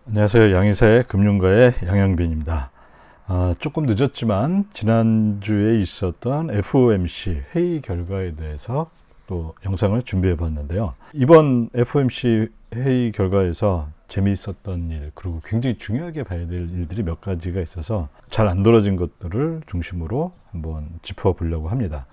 안녕하세요. 양희사의 금융가의 양양빈입니다. 조금 늦었지만 지난주에 있었던 FOMC 회의 결과에 대해서 또 영상을 준비해 봤는데요. 이번 FOMC 회의 결과에서 재미있었던 일, 그리고 굉장히 중요하게 봐야 될 일들이 몇 가지가 있어서 잘 안 다뤄진 것들을 중심으로 한번 짚어보려고 합니다.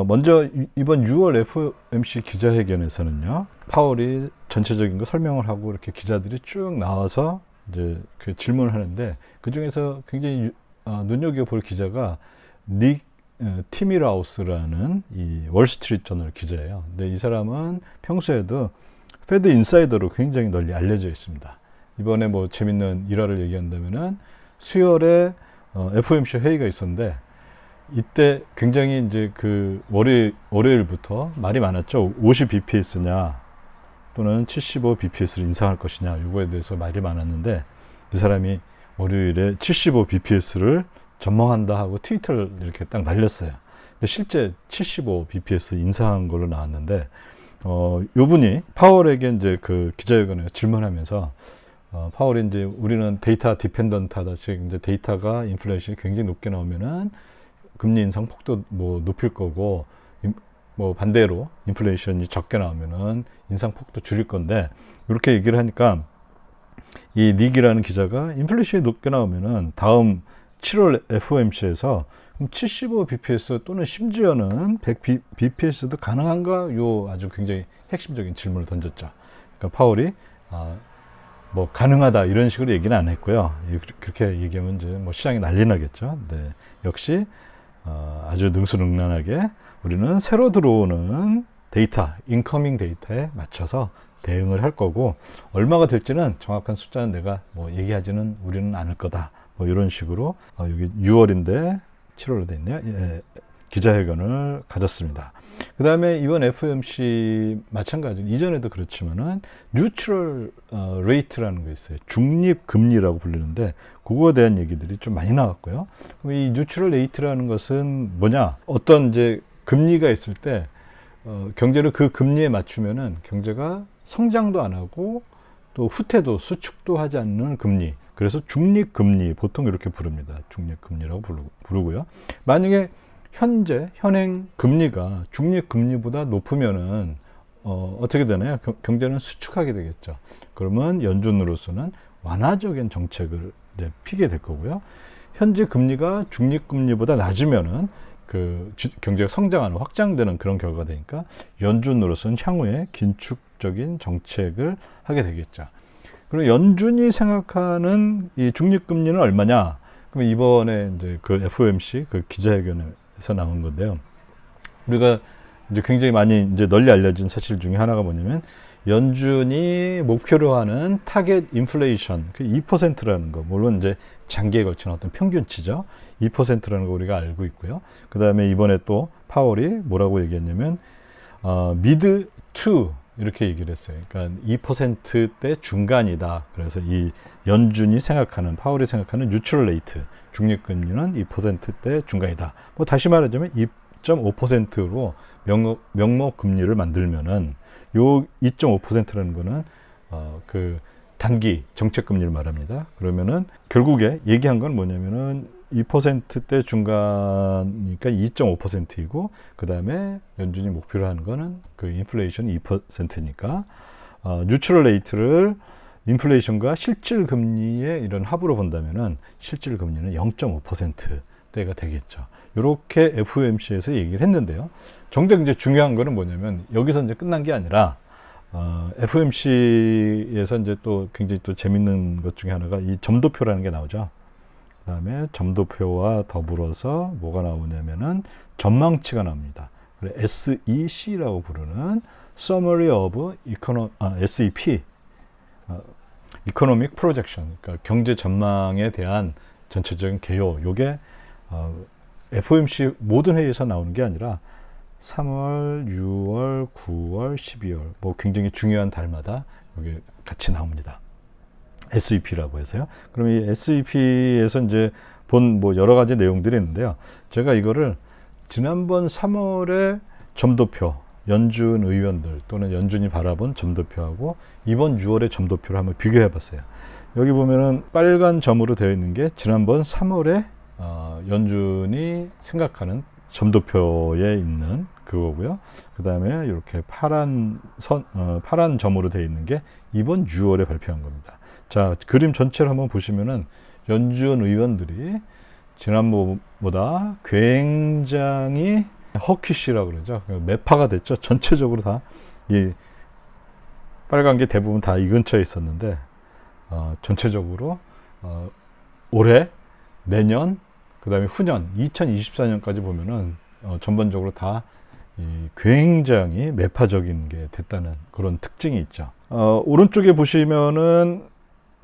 먼저 이번 6월 FOMC 기자회견에서는요, 파월이 전체적인 거 설명을 하고 이렇게 기자들이 쭉 나와서 이제 그 질문을 하는데, 그 중에서 굉장히 눈여겨볼 기자가 닉 티미라우스라는 이 월스트리트 저널 기자예요. 근데 이 사람은 평소에도 페드 인사이더로 굉장히 널리 알려져 있습니다. 이번에 뭐 재밌는 일화를 얘기한다면은 수요일에 FOMC 회의가 있었는데, 이때 굉장히 이제 그 월요일부터 말이 많았죠. 50 bps냐 또는 75 bps를 인상할 것이냐, 이거에 대해서 말이 많았는데, 이 사람이 월요일에 75 bps를 전망한다 하고 트위터를 이렇게 딱 날렸어요. 근데 실제 75 bps 인상한 걸로 나왔는데, 요분이 파월에게 이제 그 기자회견에 질문하면서, 파월이 이제 우리는 데이터 디펜던트하다, 즉 이제 데이터가 인플레이션이 굉장히 높게 나오면은 금리 인상 폭도 뭐 높일 거고, 뭐 반대로 인플레이션이 적게 나오면은 인상 폭도 줄일 건데, 이렇게 얘기를 하니까 이 닉이라는 기자가 인플레이션이 높게 나오면은 다음 7월 FOMC에서 75 bps 또는 심지어는 100 bps도 가능한가, 요 아주 굉장히 핵심적인 질문을 던졌죠. 그러니까 파월이 뭐 가능하다 이런 식으로 얘기는 안 했고요. 그렇게 얘기하면 이제 뭐 시장이 난리 나겠죠. 네, 역시 아주 능수능란하게 우리는 새로 들어오는 데이터, 인커밍 데이터에 맞춰서 대응을 할 거고, 얼마가 될지는 정확한 숫자는 내가 뭐 얘기하지는 우리는 않을 거다, 뭐 이런 식으로 여기 6월인데 7월로 돼 있네요. 예, 기자회견을 가졌습니다. 그 다음에 이번 FOMC 마찬가지, 이전에도 그렇지만은 뉴트럴 레이트라는 거 있어요. 중립 금리라고 불리는데, 그거에 대한 얘기들이 좀 많이 나왔고요. 그럼 이 뉴트럴 레이트라는 것은 뭐냐? 어떤 이제 금리가 있을 때 경제를 그 금리에 맞추면은 경제가 성장도 안 하고 또 후퇴도 수축도 하지 않는 금리. 그래서 중립 금리, 보통 이렇게 부릅니다. 중립 금리라고 부르고요. 만약에 현행 금리가 중립 금리보다 높으면은 어떻게 되나요? 경제는 수축하게 되겠죠. 그러면 연준으로서는 완화적인 정책을 이제 피게 될 거고요. 현재 금리가 중립 금리보다 낮으면은 그 경제가 성장하는, 확장되는 그런 결과가 되니까 연준으로서는 향후에 긴축적인 정책을 하게 되겠죠. 그리고 연준이 생각하는 이 중립 금리는 얼마냐? 그럼 이번에 이제 그 FOMC 그 기자회견에서 나온 건데요. 우리가 이제 굉장히 많이 이제 널리 알려진 사실 중에 하나가 뭐냐면, 연준이 목표로 하는 타겟 인플레이션, 그 2%라는 거, 물론 이제 장기에 걸친 어떤 평균치죠. 2%라는 거 우리가 알고 있고요. 그 다음에 이번에 또 파월이 뭐라고 얘기했냐면, 미드 투 이렇게 얘기를 했어요. 그러니까 2%대 중간이다. 그래서 이 연준이 생각하는, 파월이 생각하는 뉴트럴 레이트, 중립금리는 2%대 중간이다. 뭐 다시 말하자면 2.5%로 명목 금리를 만들면은, 요 2.5%라는 거는 그 단기 정책 금리를 말합니다. 그러면은 결국에 얘기한 건 뭐냐면은 2%대 중간이니까 2.5%이고, 그 다음에 연준이 목표로 하는 거는 그 인플레이션 2%니까 뉴트럴 레이트를 인플레이션과 실질 금리의 이런 합으로 본다면은 실질 금리는 0.5%대가 되겠죠. 이렇게 FOMC에서 얘기를 했는데요. 정작 이제 중요한 거는 뭐냐면, 여기서 이제 끝난 게 아니라 FOMC에서 이제 또 굉장히 또 재밌는 것 중에 하나가 이 점도표라는 게 나오죠. 그 다음에 점도표와 더불어서 뭐가 나오냐면은 전망치가 나옵니다. SEC라고 부르는 Summary of SEP, Economic Projection, 그러니까 경제 전망에 대한 전체적인 개요. 요게 FOMC 모든 회의에서 나오는 게 아니라 3월, 6월, 9월, 12월 뭐 굉장히 중요한 달마다 여기 같이 나옵니다. SEP라고 해서요. 그럼 이 SEP에서 이제 본 뭐 여러 가지 내용들이 있는데요. 제가 이거를 지난번 3월에 점도표, 연준 의원들 또는 연준이 바라본 점도표하고 이번 6월의 점도표를 한번 비교해 봤어요. 여기 보면은 빨간 점으로 되어 있는 게 지난번 3월에 연준이 생각하는 점도표에 있는 그거고요. 그 다음에 이렇게 파란 점으로 되어 있는 게 이번 6월에 발표한 겁니다. 자, 그림 전체를 한번 보시면은 연준 의원들이 지난번보다 굉장히 허키시라고 그러죠. 매파가 됐죠. 전체적으로 다 이 빨간 게 대부분 다 이 근처에 있었는데 전체적으로 올해, 내년, 그 다음에 후년 2024년까지 보면은 전반적으로 다 굉장히 매파적인 게 됐다는 그런 특징이 있죠. 오른쪽에 보시면은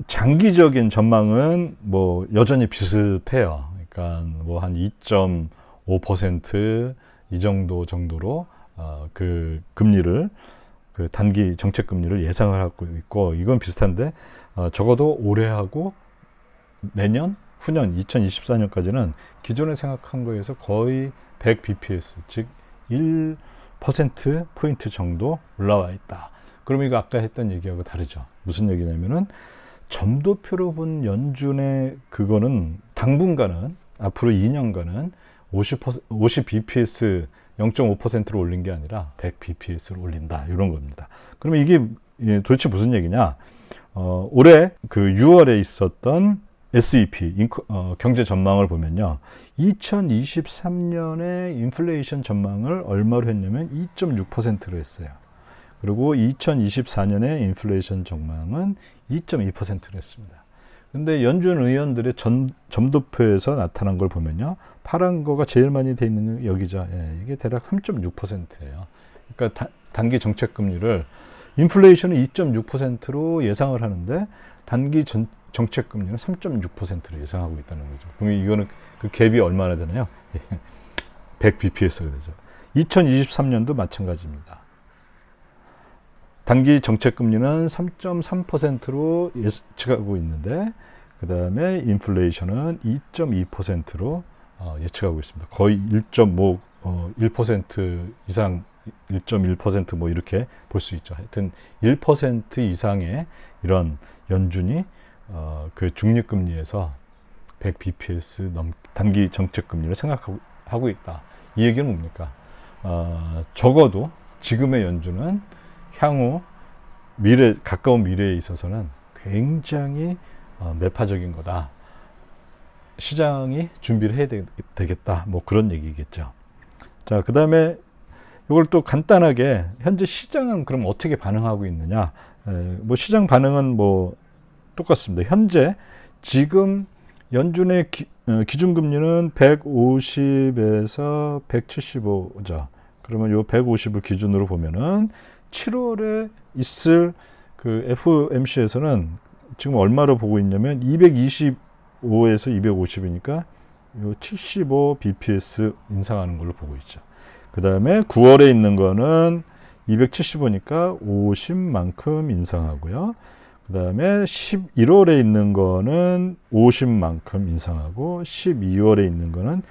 장기적인 전망은 뭐 여전히 비슷해요. 그러니까 뭐 한 2.5% 이 정도로 그 금리를 그 단기 정책 금리를 예상을 하고 있고 이건 비슷한데 적어도 올해하고 내년, 후년 2024년까지는 기존에 생각한 거에서 거의 100 bps 즉 1% 포인트 정도 올라와 있다. 그럼 이거 아까 했던 얘기하고 다르죠. 무슨 얘기냐면은 점도표로 본 연준의 그거는 당분간은 앞으로 2년간은 50 bps 0.5%로 올린 게 아니라 100 bps로 올린다 이런 겁니다. 그러면 이게 도대체 무슨 얘기냐? 올해 그 6월에 있었던 SEP 경제 전망을 보면요, 2023년에 인플레이션 전망을 얼마로 했냐면 2.6%로 했어요. 그리고 2024년에 인플레이션 전망은 2.2%로 했습니다. 근데 연준 의원들의 점도표에서 나타난 걸 보면요, 파란 거가 제일 많이 돼 있는 게 여기죠. 예, 이게 대략 3.6%예요. 그러니까 단기 정책 금리를 인플레이션은 2.6%로 예상을 하는데 단기 정책 금리는 3.6%로 예상하고 있다는 거죠. 그럼 이거는 그 갭이 얼마나 되나요? 100 bps가 되죠. 2023년도 마찬가지입니다. 단기 정책 금리는 3.3%로 예측하고 있는데 그 다음에 인플레이션은 2.2%로 예측하고 있습니다. 거의 1.5, 1% 이상 1.1% 뭐 이렇게 볼 수 있죠. 하여튼 1% 이상의 이런 연준이 그 중립금리에서 100 bps 단기 정책 금리를 생각하고 있다. 이 얘기는 뭡니까? 적어도 지금의 연준은 향후 가까운 미래에 있어서는 굉장히 매파적인 거다. 시장이 준비를 해야 되겠다. 뭐 그런 얘기겠죠. 자, 그 다음에 이걸 또 간단하게 현재 시장은 그럼 어떻게 반응하고 있느냐? 뭐 시장 반응은 뭐 똑같습니다. 현재 지금 연준의 기준금리는 150에서 175죠. 그러면 요 150을 기준으로 보면은 7월에 있을 그 FOMC에서는 지금 얼마로 보고 있냐면 225에서 250이니까 요 75 bps 인상하는 걸로 보고 있죠. 그 다음에 9월에 있는 거는 275니까 50만큼 인상하고요. 그 다음에 11월에 있는 거는 50만큼 인상하고 12월에 있는 거는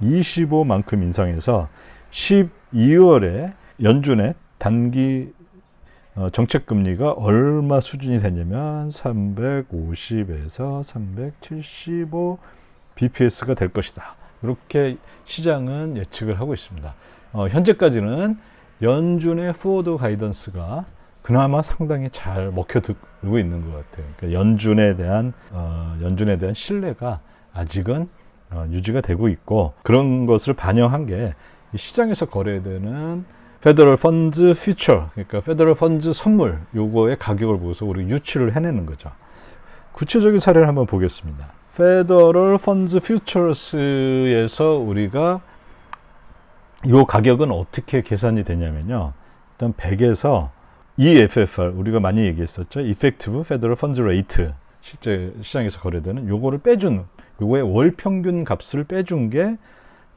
25만큼 인상해서 12월에 연준의 단기 정책 금리가 얼마 수준이 되냐면 350에서 375 bps가 될 것이다. 이렇게 시장은 예측을 하고 있습니다. 현재까지는 연준의 포워드 가이던스가 그나마 상당히 잘 먹혀들고 있는 것 같아요. 그러니까 연준에 대한 신뢰가 아직은 유지가 되고 있고, 그런 것을 반영한 게 시장에서 거래되는 페더럴 펀드 퓨처, 그러니까 페더럴 펀드 선물, 요거의 가격을 보고서 우리 유추를 해내는 거죠. 구체적인 사례를 한번 보겠습니다. 페더럴 펀드 퓨처스에서 우리가 요 가격은 어떻게 계산이 되냐면요, 일단 100에서 EFFR, 우리가 많이 얘기했었죠. Effective Federal Funds Rate, 실제 시장에서 거래되는 요거를 빼준, 요거의 월 평균 값을 빼준 게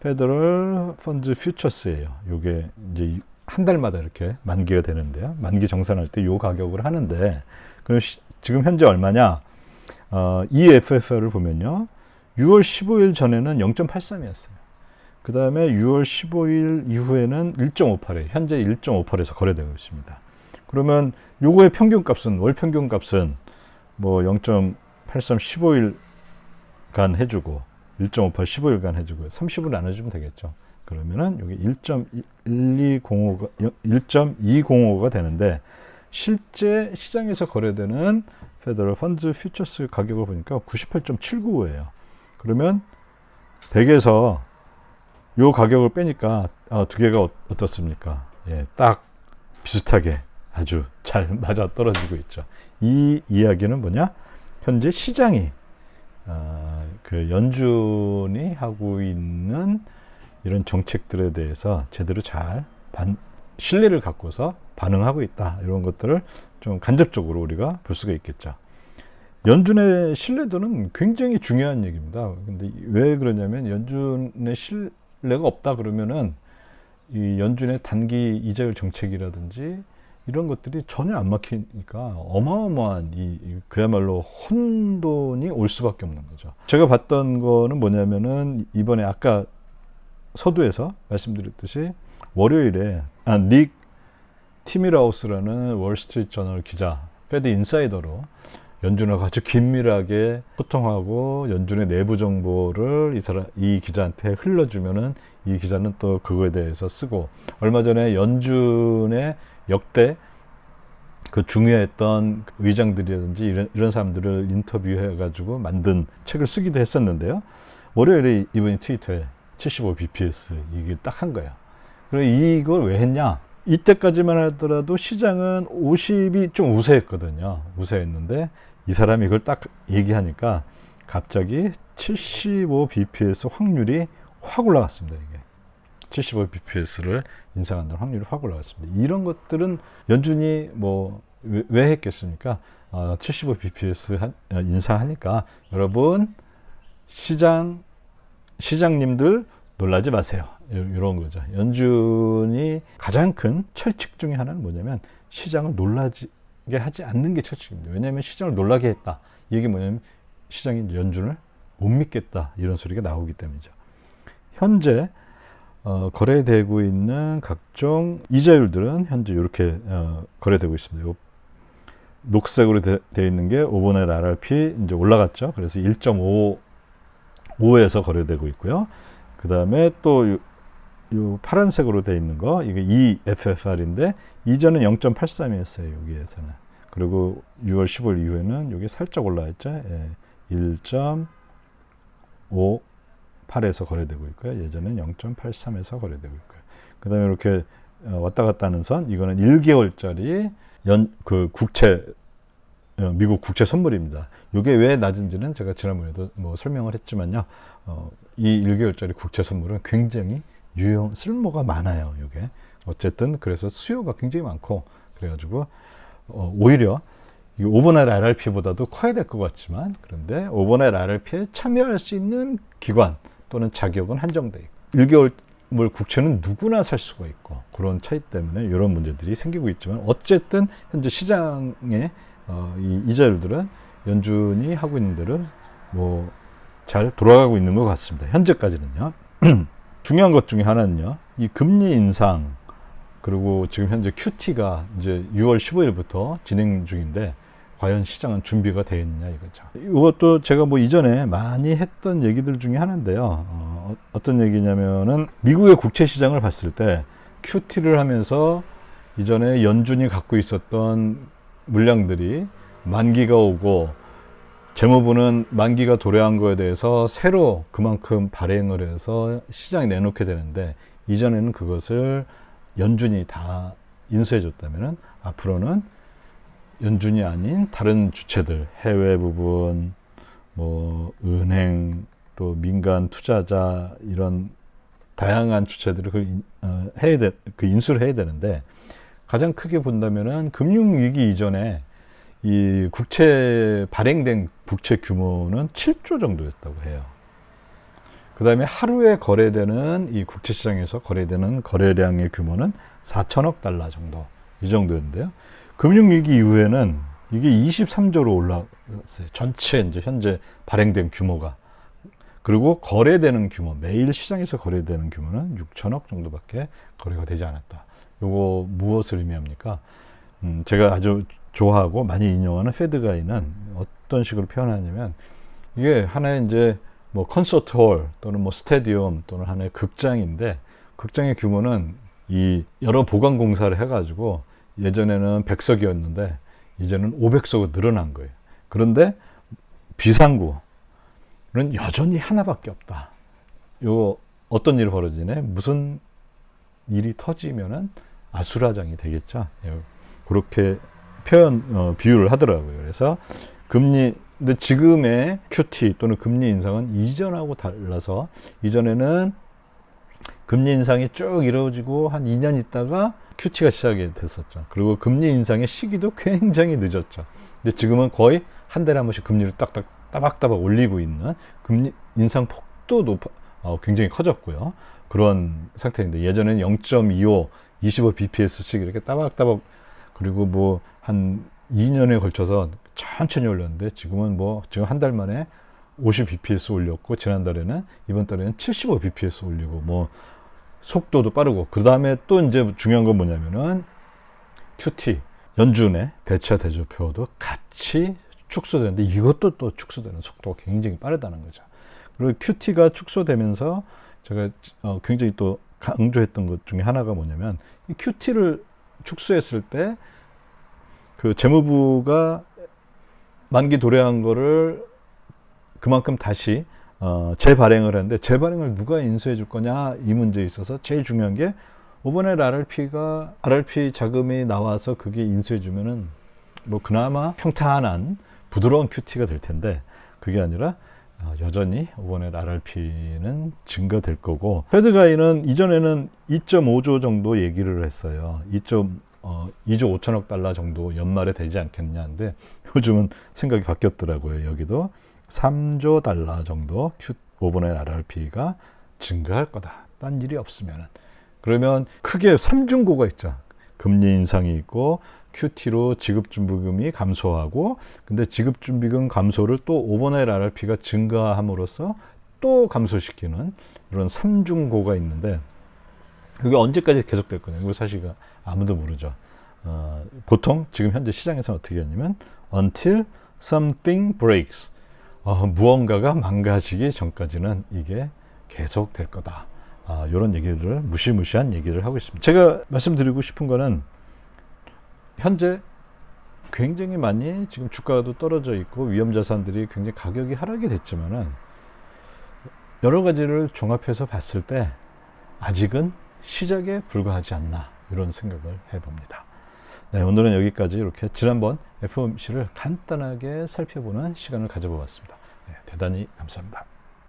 페더럴 펀드 퓨처스예요. 요게 이제 한 달마다 이렇게 만기가 되는데요. 만기 정산할 때 요 가격을 하는데, 그럼 지금 현재 얼마냐? EFFR을 보면요, 6월 15일 전에는 0.83이었어요. 그 다음에 6월 15일 이후에는 1.58에 현재 1.58에서 거래되고 있습니다. 그러면 요거의 평균값은 월 평균값은 뭐 0.83 15일간 해주고 1.58 15일간 해주고 30을 나눠주면 되겠죠. 그러면은 여기 1.205가 되는데 실제 시장에서 거래되는 페더럴 펀드 퓨처스 가격을 보니까 98.795예요. 그러면 100에서 요 가격을 빼니까 두 개가 어떻습니까? 예, 딱 비슷하게 아주 잘 맞아 떨어지고 있죠. 이 이야기는 뭐냐? 현재 시장이 그 연준이 하고 있는 이런 정책들에 대해서 제대로 잘 신뢰를 갖고서 반응하고 있다. 이런 것들을 좀 간접적으로 우리가 볼 수가 있겠죠. 연준의 신뢰도는 굉장히 중요한 얘기입니다. 근데 왜 그러냐면 연준의 신뢰가 없다 그러면은 이 연준의 단기 이자율 정책이라든지 이런 것들이 전혀 안 막히니까 어마어마한 그야말로 혼돈이 올 수밖에 없는 거죠. 제가 봤던 거는 뭐냐면은 이번에 아까 서두에서 말씀드렸듯이 월요일에 닉 티밀하우스라는 월스트리트 저널 기자, 페드 인사이더로 연준하고 아주 긴밀하게 소통하고 연준의 내부 정보를 이 기자한테 흘러주면은 이 기자는 또 그거에 대해서 쓰고, 얼마 전에 연준의 역대 그 중요했던 의장들이라든지 이런 사람들을 인터뷰해가지고 만든 책을 쓰기도 했었는데요. 월요일에 이분이 트위터에 75 bps 이게 딱 한 거예요. 그리고 이걸 왜 했냐? 이때까지만 하더라도 시장은 50이 좀 우세했거든요. 우세했는데 이 사람이 이걸 딱 얘기하니까 갑자기 75 bps 확률이 확 올라갔습니다. 이게 75 bps를 인상한다는 확률이 확 올라갔습니다. 이런 것들은 연준이 뭐 왜 했겠습니까? 75 bps 인상하니까 여러분 시장님들 놀라지 마세요. 이런 거죠. 연준이 가장 큰 철칙 중에 하나는 뭐냐면 시장을 놀라게 하지 않는 게 철칙입니다. 왜냐하면 시장을 놀라게 했다. 이게 뭐냐면 시장이 연준을 못 믿겠다. 이런 소리가 나오기 때문이죠. 현재 거래되고 있는 각종 이자율들은 현재 이렇게 거래되고 있습니다. 녹색으로 되어 있는 게 5번의 RRP 이제 올라갔죠. 그래서 1.55에서 거래되고 있고요. 그 다음에 또 요 파란색으로 되어 있는 거 이게 EFFR인데 이전은 0.83이었어요. 여기에서는. 그리고 6월 15일 이후에는 여기 살짝 올라왔죠. 예, 1.58에서 거래되고 있고요. 예전엔 0.83에서 거래되고 있고요. 그 다음에 이렇게 왔다 갔다 하는 선, 이거는 1개월짜리 미국 국채 선물입니다. 이게 왜 낮은지는 제가 지난번에도 뭐 설명을 했지만요. 이 1개월짜리 국채 선물은 굉장히 쓸모가 많아요. 이게 어쨌든 그래서 수요가 굉장히 많고 그래가지고 오히려 이 오버나잇 RRP보다도 커야 될 것 같지만, 그런데 오버나잇 RRP에 참여할 수 있는 기관 또는 자격은 한정돼 있고 1개월 국채는 누구나 살 수가 있고 그런 차이 때문에 이런 문제들이 생기고 있지만, 어쨌든 현재 시장의 이 이자율들은 연준이 하고 있는 대로 뭐 잘 돌아가고 있는 것 같습니다. 현재까지는요. 중요한 것 중에 하나는요, 이 금리 인상, 그리고 지금 현재 QT가 이제 6월 15일부터 진행 중인데 과연 시장은 준비가 되어 있느냐 이거죠. 이것도 제가 뭐 이전에 많이 했던 얘기들 중에 하나인데요. 어떤 얘기냐면은 미국의 국채 시장을 봤을 때 QT를 하면서 이전에 연준이 갖고 있었던 물량들이 만기가 오고 재무부는 만기가 도래한 거에 대해서 새로 그만큼 발행을 해서 시장에 내놓게 되는데, 이전에는 그것을 연준이 다 인수해 줬다면은 앞으로는 연준이 아닌 다른 주체들, 해외 부분, 뭐 은행, 또 민간 투자자, 이런 다양한 주체들을 인수를 해야 되는데, 가장 크게 본다면은 금융위기 이전에 이 발행된 국채 규모는 7조 정도였다고 해요. 그 다음에 하루에 거래되는 이 국채 시장에서 거래되는 거래량의 규모는 4천억 달러 정도, 이 정도였는데요. 금융위기 이후에는 이게 23조로 올라갔어요. 전체 이제 현재 발행된 규모가. 그리고 거래되는 규모, 매일 시장에서 거래되는 규모는 6천억 정도밖에 거래가 되지 않았다. 요거 무엇을 의미합니까? 제가 아주 좋아하고 많이 인용하는 페드가이는 어떤 식으로 표현하냐면, 이게 하나의 이제 뭐 콘서트 홀 또는 뭐 스타디움 또는 하나의 극장인데, 극장의 규모는 이 여러 보강 공사를 해가지고 예전에는 100석이었는데 이제는 500석으로 늘어난 거예요. 그런데 비상구는 여전히 하나밖에 없다. 요 어떤 일이 벌어지네? 무슨 일이 터지면은 아수라장이 되겠죠. 그렇게 비유를 하더라고요. 그래서 근데 지금의 QT 또는 금리 인상은 이전하고 달라서, 이전에는 금리 인상이 쭉 이루어지고 한 2년 있다가 QT가 시작이 됐었죠. 그리고 금리 인상의 시기도 굉장히 늦었죠. 근데 지금은 거의 한 달에 한 번씩 금리를 따박따박 올리고 있는, 금리 인상 폭도 굉장히 커졌고요. 그런 상태인데, 예전에는 0.25, 25bps씩 이렇게 따박따박, 그리고 뭐 한 2년에 걸쳐서 천천히 올렸는데, 지금은 지금 한 달 만에 50bps 올렸고, 이번 달에는 75bps 올리고, 속도도 빠르고, 그 다음에 또 이제 중요한 건 뭐냐면은 QT, 연준의 대차 대조표도 같이 축소되는데, 이것도 또 축소되는 속도가 굉장히 빠르다는 거죠. 그리고 QT가 축소되면서 제가 굉장히 또 강조했던 것 중에 하나가 뭐냐면, 이 QT를 축소했을 때 그 재무부가 만기 도래한 거를 그만큼 다시 재발행을 하는데, 재발행을 누가 인수해 줄 거냐, 이 문제에 있어서 제일 중요한 게, 이번에 RRP 자금이 나와서 그게 인수해 주면은 그나마 평탄한 부드러운 QT가 될 텐데, 그게 아니라 여전히 이번에 RRP는 증가될 거고, 페드가이는 이전에는 2.5조 정도 얘기를 했어요. 2조 5천억 달러 정도 연말에 되지 않겠냐는데, 요즘은 생각이 바뀌었더라고요. 여기도 3조 달러 정도 이번에 RRP가 증가할 거다. 딴 일이 없으면은. 그러면 크게 3중고가 있죠. 금리 인상이 있고, QT로 지급준비금이 감소하고, 근데 지급준비금 감소를 또 이번에 RRP가 증가함으로써 또 감소시키는 이런 3중고가 있는데, 그게 언제까지 계속될 거냐, 이거 사실 아무도 모르죠. 보통 지금 현재 시장에서는 어떻게 하냐면, until something breaks, 무언가가 망가지기 전까지는 이게 계속 될 거다. 이런 얘기를, 무시무시한 얘기를 하고 있습니다. 제가 말씀드리고 싶은 거는, 현재 굉장히 많이 지금 주가도 떨어져 있고 위험자산들이 굉장히 가격이 하락이 됐지만은, 여러 가지를 종합해서 봤을 때 아직은 시작에 불과하지 않나, 이런 생각을 해봅니다. 네, 오늘은 여기까지 이렇게 지난번 FOMC를 간단하게 살펴보는 시간을 가져보았습니다. 네, 대단히 감사합니다.